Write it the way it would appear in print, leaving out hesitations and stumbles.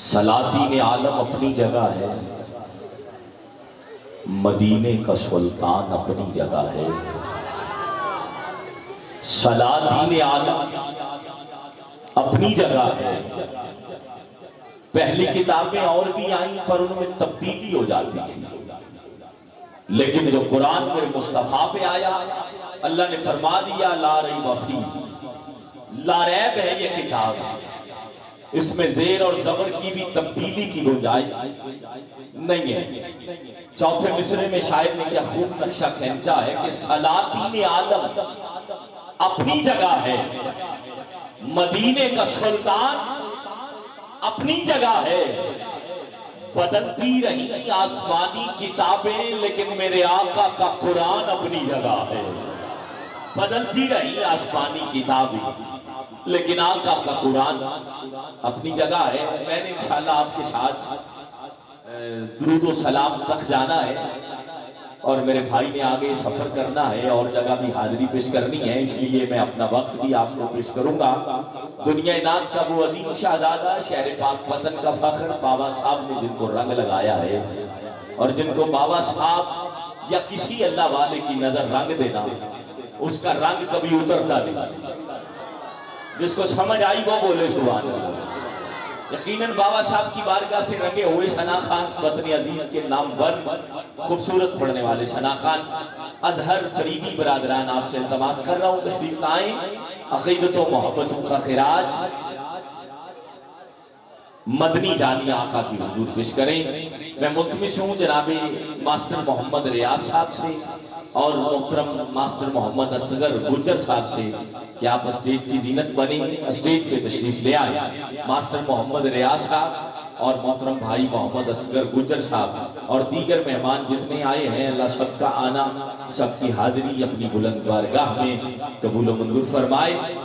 سلاطین عالم اپنی جگہ ہے، مدینے کا سلطان اپنی جگہ ہے۔ سلاطین عالم اپنی جگہ ہے۔ پہلی کتابیں اور بھی آئیں پر ان میں تبدیلی ہو جاتی تھی، لیکن جو قرآن میرے مصطفیٰ پہ آیا اللہ نے فرما دیا لا ریب فیہ، لا ریب ہے یہ کتاب، اس میں زیر اور زبر کی بھی تبدیلی کی گنجائش نہیں ہے۔ چوتھے مصرے میں شاعر نے کیا خوب نقشہ کھینچا ہے کہ سلاطین عالم اپنی جگہ ہے، مدینے کا سلطان اپنی جگہ ہے۔ بدلتی رہی آسمانی کتابیں لیکن میرے آقا کا قرآن اپنی جگہ ہے۔ بدلتی رہی آسمانی کتابیں لیکن آقا کا قرآن اپنی جگہ ہے۔ میں نے انشاءاللہ آپ کے ساتھ درود و سلام تک جانا ہے اور میرے بھائی نے آگے سفر کرنا ہے اور جگہ بھی حاضری پیش کرنی ہے، اس لیے میں اپنا وقت بھی آپ کو پیش کروں گا۔ دنیا نات کا وہ عظیم شہزادہ، شہر پاک وطن کا فخر، بابا صاحب نے جن کو رنگ لگایا ہے اور جن کو بابا صاحب یا کسی اللہ والے کی نظر رنگ دینا، اس کا رنگ کبھی اترتا نہیں۔ جس کو سمجھ آئی وہ بولے سبحان اللہ۔ یقیناً بابا صاحب کی بارگاہ سے رنگے ہوئے ثنا خان وطن عزیز کے نام ون خوبصورت پڑھنے والے ثنا خان ازہر فریدی برادران آپ سے التماس کر رہا ہوں تشریف لائیں، عقیدت و محبتوں کا خراج مدنی جانی آقا کی حضور پیش کریں۔ میں ملتمس ہوں جناب ماسٹر محمد ریاض صاحب سے اور محترم ماسٹر محمد اصغر گجر صاحب سے کہ آپ اسٹیج کی زینت بنیں، اسٹیج پہ تشریف لے آئیں۔ ماسٹر محمد ریاض صاحب اور محترم بھائی محمد اصغر گجر صاحب اور دیگر مہمان جتنے آئے ہیں، اللہ سب کا آنا، سب کی حاضری اپنی بلند بارگاہ میں قبول و منظور فرمائے۔